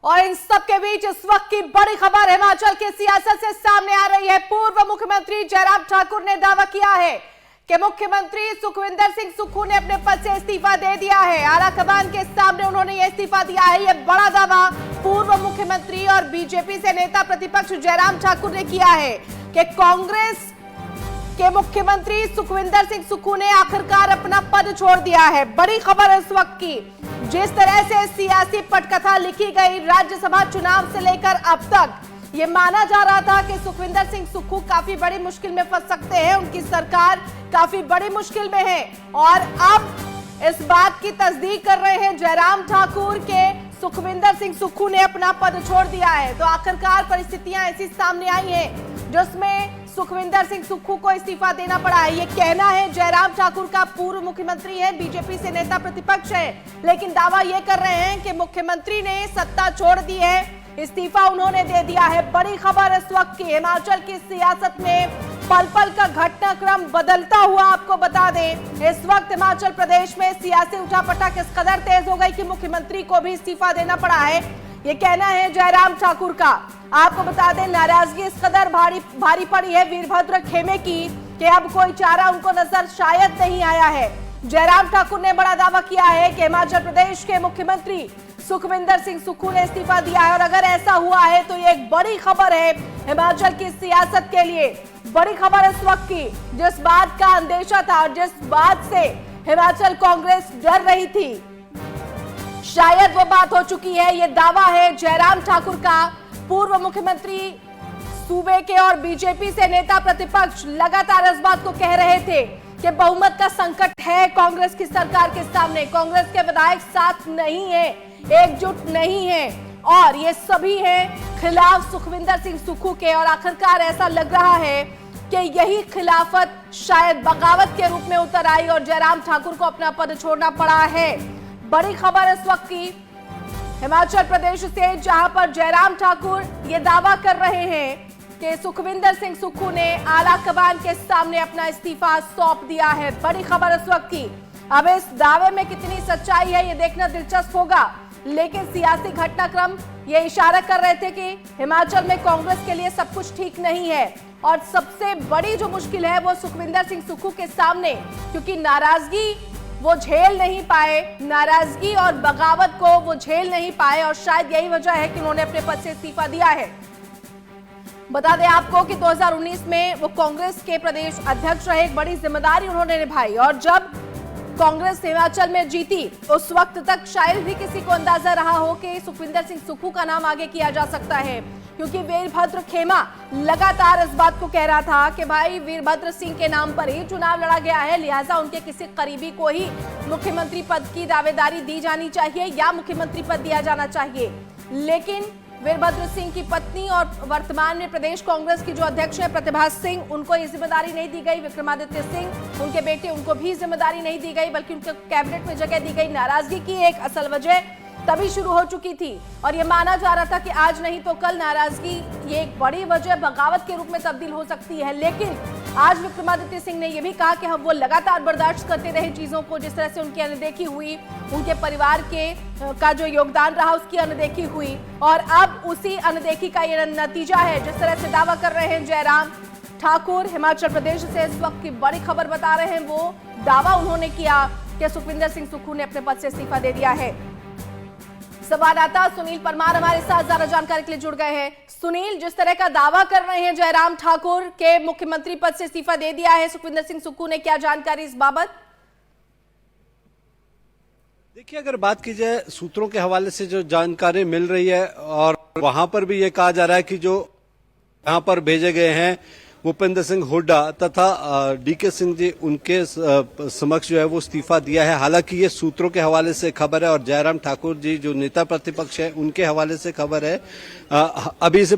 और इन सब के बीच इस वक्त की बड़ी खबर हिमाचल की सियासत से सामने आ रही है। पूर्व मुख्यमंत्री जयराम ठाकुर ने दावा किया है कि मुख्यमंत्री सुखविंदर सिंह सुक्खू ने अपने पद से इस्तीफा दे दिया है। आलाकमान के सामने उन्होंने यह इस्तीफा दिया है। यह बड़ा दावा पूर्व मुख्यमंत्री और बीजेपी से नेता प्रतिपक्ष जयराम ठाकुर ने किया है कि कांग्रेस के मुख्यमंत्री सुखविंदर सिंह सुक्खू ने आखिरकार अपना पद छोड़ दिया है। बड़ी खबर इस वक्त की, जिस तरह से सियासी पटकथा लिखी गई राज्यसभा चुनाव से लेकर अब तक, ये माना जा रहा था कि सुखविंदर सिंह सुक्खू काफी बड़ी मुश्किल में फंस सकते हैं, उनकी सरकार काफी बड़ी मुश्किल में है। और अब इस बात की तस्दीक कर रहे हैं जयराम ठाकुर के सुखविंदर सिंह सुक्खू ने अपना पद छोड़ दिया है। तो आखिरकार परिस्थितियां ऐसी सामने आई हैं जिसमें सुखविंदर सिंह सुक्खू को इस्तीफा देना पड़ा है। ये कहना है जयराम ठाकुर का, पूर्व मुख्यमंत्री है, बीजेपी से नेता प्रतिपक्ष है, लेकिन दावा ये कर रहे हैं कि मुख्यमंत्री ने सत्ता छोड़ दी है, इस्तीफा उन्होंने दे दिया है। बड़ी खबर इस वक्त की, हिमाचल की सियासत में पल पल का घटनाक्रम बदलता हुआ आपको बता दें। इस वक्त हिमाचल प्रदेश में सियासी उठापटक इस कदर तेज हो गई कि मुख्यमंत्री को भी इस्तीफा देना पड़ा है। ये कहना है जयराम ठाकुर का। आपको बता दें, नाराजगी इस कदर भारी पड़ी है वीरभद्र खेमे की कि अब कोई चारा उनको नजर शायद नहीं आया है। जयराम ठाकुर ने बड़ा दावा किया है कि हिमाचल प्रदेश के मुख्यमंत्री सुखविंदर सिंह सुक्खू ने इस्तीफा दिया है। और अगर ऐसा हुआ है तो ये एक बड़ी खबर है हिमाचल की सियासत के लिए। बड़ी खबर इस वक्त की, जिस बात का अंदेशा था और जिस बात से हिमाचल कांग्रेस डर रही थी, शायद वो बात हो चुकी है। ये दावा है जयराम ठाकुर का। पूर्व मुख्यमंत्री सूबे के और बीजेपी से नेता प्रतिपक्ष लगातार इस बात को कह रहे थे कि बहुमत का संकट है कांग्रेस की सरकार के सामने, कांग्रेस के विधायक साथ नहीं है, एकजुट नहीं है और ये सभी हैं खिलाफ सुखविंदर सिंह सुक्खू के। और आखिरकार ऐसा लग रहा है कि यही खिलाफत शायद बगावत के रूप में उतर आई और जयराम ठाकुर को अपना पद छोड़ना पड़ा है। बड़ी खबर इस वक्त की हिमाचल प्रदेश से, जहां पर जयराम ठाकुर ये दावा कर रहे हैं कि सुखविंदर सिंह सुक्खू ने आलाकमान के सामने अपना इस्तीफा सौंप दिया है। बड़ी खबर इस वक्त की। अब इस दावे में कितनी सच्चाई है ये देखना दिलचस्प होगा, लेकिन सियासी घटनाक्रम ये इशारा कर रहे थे कि हिमाचल में कांग्रेस के लिए सब कुछ ठीक नहीं है और सबसे बड़ी जो मुश्किल है वो सुखविंदर सिंह सुक्खू के सामने, क्योंकि नाराजगी वो झेल नहीं पाए, नाराजगी और बगावत को वो झेल नहीं पाए और शायद यही वजह है कि उन्होंने अपने पद से इस्तीफा दिया है। बता दें आपको कि 2019 में वो कांग्रेस के प्रदेश अध्यक्ष रहे, एक बड़ी जिम्मेदारी उन्होंने निभाई और जब कांग्रेस हिमाचल में जीती उस वक्त तक शायद ही किसी को अंदाजा रहा हो कि सुखविंदर सिंह सुक्खू का नाम आगे किया जा सकता है, क्योंकि वीरभद्र खेमा लगातार इस बात को कह रहा था कि भाई वीरभद्र सिंह के नाम पर ही चुनाव लड़ा गया है, लिहाजा उनके किसी करीबी को ही मुख्यमंत्री पद की दावेदारी दी जानी चाहिए या मुख्यमंत्री पद दिया जाना चाहिए। लेकिन वीरभद्र सिंह की पत्नी और वर्तमान में प्रदेश कांग्रेस की जो अध्यक्ष है प्रतिभा सिंह, उनको ये जिम्मेदारी नहीं दी गई। विक्रमादित्य सिंह उनके बेटे, उनको भी जिम्मेदारी नहीं दी गई, बल्कि उनके कैबिनेट में जगह दी गई। नाराजगी की एक असल वजह तभी शुरू हो चुकी थी और ये माना जा रहा था कि आज नहीं तो कल नाराजगी ये एक बड़ी वजह बगावत के रूप में तब्दील हो सकती है। लेकिन आज विक्रमादित्य सिंह ने यह भी कहा कि हम वो लगातार बर्दाश्त करते रहे चीजों को, जिस तरह से उनकी अनदेखी हुई, उनके परिवार का जो योगदान रहा उसकी अनदेखी हुई और अब उसी अनदेखी का ये नतीजा है। जिस तरह से दावा कर रहे हैं जयराम ठाकुर, हिमाचल प्रदेश से इस वक्त की बड़ी खबर बता रहे हैं, वो दावा उन्होंने किया कि सुखविंदर सिंह सुक्खू ने अपने पद से इस्तीफा दे दिया है। संवाददाता सुनील परमार हमारे साथ ज्यादा जानकारी के लिए जुड़ गए हैं। सुनील, जिस तरह का दावा कर रहे हैं जयराम ठाकुर के मुख्यमंत्री पद से इस्तीफा दे दिया है सुखविंदर सिंह सुक्खू ने, क्या जानकारी इस बाबत? देखिए, अगर बात की जाए सूत्रों के हवाले से जो जानकारी मिल रही है और वहां पर भी ये कहा जा रहा है कि जो यहां पर भेजे गए हैं भूपेंद्र सिंह हुड्डा तथा डीके सिंह जी, उनके समक्ष जो है वो इस्तीफा दिया है। हालांकि ये सूत्रों के हवाले से खबर है और जयराम ठाकुर जी जो नेता प्रतिपक्ष है उनके हवाले से खबर है। अभी से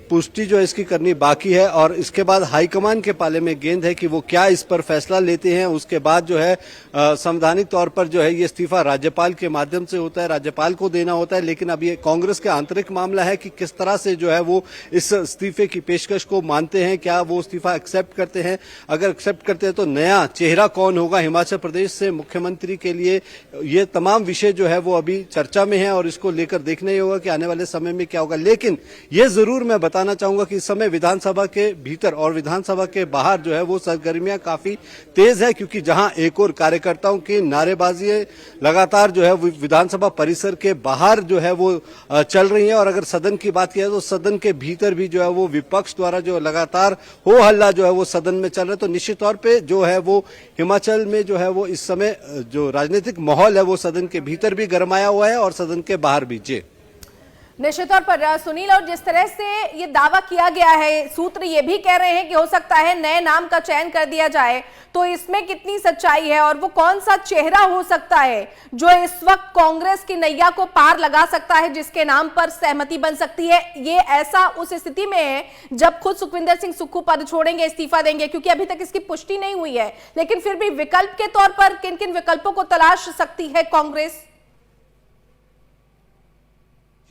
पुष्टि जो है इसकी करनी बाकी है और इसके बाद हाईकमान के पाले में गेंद है कि वो क्या इस पर फैसला लेते हैं। उसके बाद जो है संवैधानिक तौर पर जो है ये इस्तीफा राज्यपाल के माध्यम से होता है, राज्यपाल को देना होता है। लेकिन अब ये कांग्रेस का आंतरिक मामला है कि किस तरह से जो है वो इस इस्तीफे की पेशकश को मानते हैं, क्या वो इस्तीफा एक्सेप्ट करते हैं। अगर एक्सेप्ट करते हैं तो नया चेहरा कौन होगा हिमाचल प्रदेश से मुख्यमंत्री के लिए, ये तमाम विषय जो है वो अभी चर्चा में है और इसको लेकर देखना ही होगा कि आने वाले समय में क्या होगा। लेकिन ये जरूर मैं बताना चाहूंगा कि इस समय विधानसभा के भीतर और विधानसभा के बाहर जो है वो सरगर्मियां काफी तेज है, क्योंकि जहां एक और कार्यकर्ताओं की नारेबाजी लगातार जो है विधानसभा परिसर के बाहर जो है वो चल रही है। और अगर सदन की बात की जाए तो सदन के भीतर भी जो है वो विपक्ष द्वारा जो लगातार हो हल्ला जो है वो सदन में चल रहा है। तो निश्चित तौर पे जो है वो हिमाचल में जो है वो इस समय जो राजनीतिक माहौल है वो सदन के भीतर भी गरमाया हुआ है और सदन के बाहर भी। जी निश्चित तौर पर सुनील, और जिस तरह से ये दावा किया गया है, सूत्र ये भी कह रहे हैं कि हो सकता है नए नाम का चयन कर दिया जाए, तो इसमें कितनी सच्चाई है और वो कौन सा चेहरा हो सकता है जो इस वक्त कांग्रेस की नैया को पार लगा सकता है, जिसके नाम पर सहमति बन सकती है। ये ऐसा उस स्थिति में है जब खुद सुखविंदर सिंह सुक्खू पद छोड़ेंगे, इस्तीफा देंगे, क्योंकि अभी तक इसकी पुष्टि नहीं हुई है। लेकिन फिर भी विकल्प के तौर पर किन किन विकल्पों को तलाश सकती है कांग्रेस?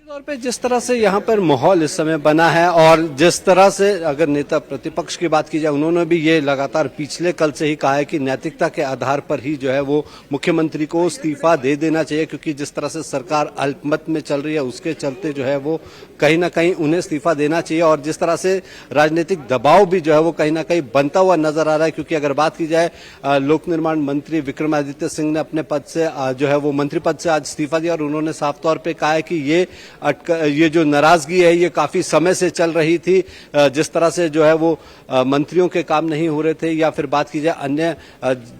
तौर पे जिस तरह से यहाँ पर माहौल इस समय बना है और जिस तरह से अगर नेता प्रतिपक्ष की बात की जाए, उन्होंने भी ये लगातार पिछले कल से ही कहा है कि नैतिकता के आधार पर ही जो है वो मुख्यमंत्री को इस्तीफा दे देना चाहिए, क्योंकि जिस तरह से सरकार अल्पमत में चल रही है उसके चलते जो है वो कहीं ना कहीं उन्हें इस्तीफा देना चाहिए। और जिस तरह से राजनीतिक दबाव भी जो है वो कहीं ना कहीं बनता हुआ नजर आ रहा है, क्योंकि अगर बात की जाए लोक निर्माण मंत्री विक्रमादित्य सिंह ने अपने पद से जो है वो मंत्री पद से आज इस्तीफा दिया और उन्होंने साफ तौर पर कहा है कि ये जो नाराजगी है ये काफी समय से चल रही थी। जिस तरह से जो है वो मंत्रियों के काम नहीं हो रहे थे, या फिर बात की जाए अन्य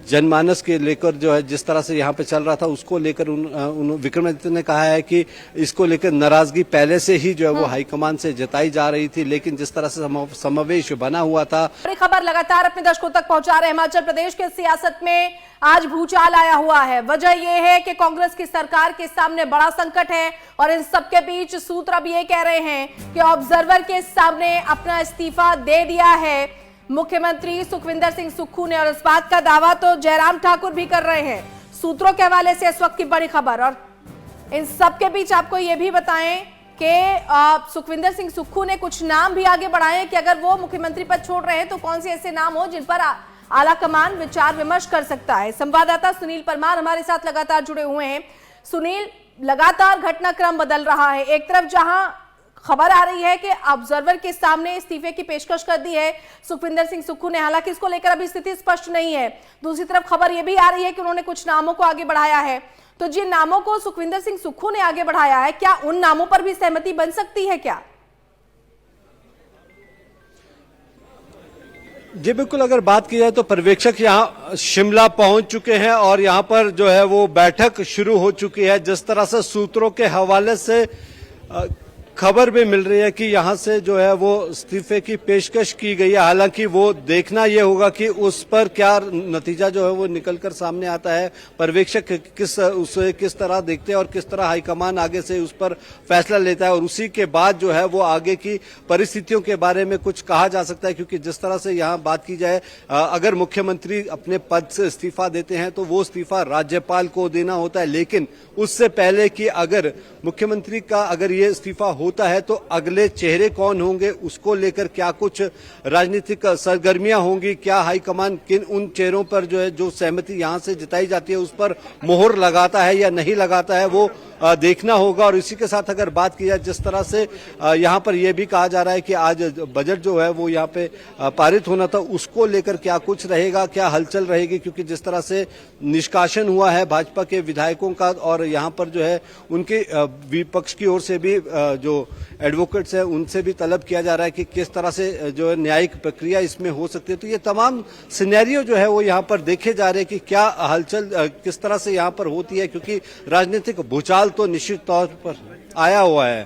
जनमानस के लेकर जो है जिस तरह से यहाँ पे चल रहा था उसको लेकर विक्रमादित्य ने कहा है कि इसको लेकर नाराजगी पहले से ही जो है वो हाईकमान से जताई जा रही थी। लेकिन जिस तरह से समावेश बना हुआ था। बड़ी खबर लगातार अपने दर्शकों तक पहुंचा रहे। हिमाचल प्रदेश के सियासत में आज भूचाल आया हुआ है। वजह यह है कि कांग्रेस की सरकार के सामने बड़ा संकट है और इन सबके बीच सूत्र अब ये कह रहे हैं कि ऑब्जर्वर के सामने अपना इस्तीफा दे दिया है मुख्यमंत्री सुखविंदर सिंह सुक्खू ने। और इस बात का दावा तो जयराम ठाकुर भी कर रहे हैं। सूत्रों के हवाले से इस वक्त की बड़ी खबर। और इन सबके बीच आपको यह भी बताएं कि सुखविंदर सिंह सुक्खू ने कुछ नाम भी आगे बढ़ाए कि अगर वो मुख्यमंत्री पद छोड़ रहे हैं तो कौन से ऐसे नाम हो जिन पर आला कमान विचार विमर्श कर सकता है। संवाददाता सुनील परमार हमारे साथ लगातार जुड़े हुए हैं। सुनील, लगातार घटनाक्रम बदल रहा है। एक तरफ जहां खबर आ रही है कि ऑब्जर्वर के सामने इस्तीफे की पेशकश कर दी है सुखविंदर सिंह सुक्खू ने, हालांकि इसको लेकर अभी स्थिति स्पष्ट नहीं है। दूसरी तरफ खबर यह भी आ रही है कि उन्होंने कुछ नामों को आगे बढ़ाया है। तो जिन नामों को सुखविंदर सिंह सुक्खू ने आगे बढ़ाया है, क्या उन नामों पर भी सहमति बन सकती है क्या? जी बिल्कुल, अगर बात की जाए तो पर्यवेक्षक यहाँ शिमला पहुंच चुके हैं और यहाँ पर जो है वो बैठक शुरू हो चुकी है। जिस तरह से सूत्रों के हवाले से खबर भी मिल रही है कि यहाँ से जो है वो इस्तीफे की पेशकश की गई है। हालांकि वो देखना ये होगा कि उस पर क्या नतीजा जो है वो निकलकर सामने आता है। पर्यवेक्षक उसे किस तरह देखते हैं और किस तरह हाईकमान आगे से उस पर फैसला लेता है और उसी के बाद जो है वो आगे की परिस्थितियों के बारे में कुछ कहा जा सकता है। क्योंकि जिस तरह से यहाँ बात की जाए, अगर मुख्यमंत्री अपने पद से इस्तीफा देते हैं तो वो इस्तीफा राज्यपाल को देना होता है। लेकिन उससे पहले कि अगर मुख्यमंत्री का अगर ये इस्तीफा होता है तो अगले चेहरे कौन होंगे, उसको लेकर क्या कुछ राजनीतिक सरगर्मियां होंगी, क्या हाईकमान किन उन चेहरों पर जो है जो सहमति यहां से जताई जाती है उस पर मोहर लगाता है या नहीं लगाता है, वो देखना होगा। और इसी के साथ अगर बात की जाए, जिस तरह से यहाँ पर यह भी कहा जा रहा है कि आज बजट जो है वो यहाँ पे पारित होना था, उसको लेकर क्या कुछ रहेगा, क्या हलचल रहेगी। क्योंकि जिस तरह से निष्कासन हुआ है भाजपा के विधायकों का और यहाँ पर जो है उनके विपक्ष की ओर से भी जो एडवोकेट्स हैं उनसे भी तलब किया जा रहा है कि किस तरह से जो है न्यायिक प्रक्रिया इसमें हो सकती है। तो ये तमाम सिनेरियो जो है वो यहाँ पर देखे जा रहे हैं कि क्या हलचल किस तरह से यहाँ पर होती है, क्योंकि राजनीतिक भूचाल तो निश्चित तौर पर आया हुआ है।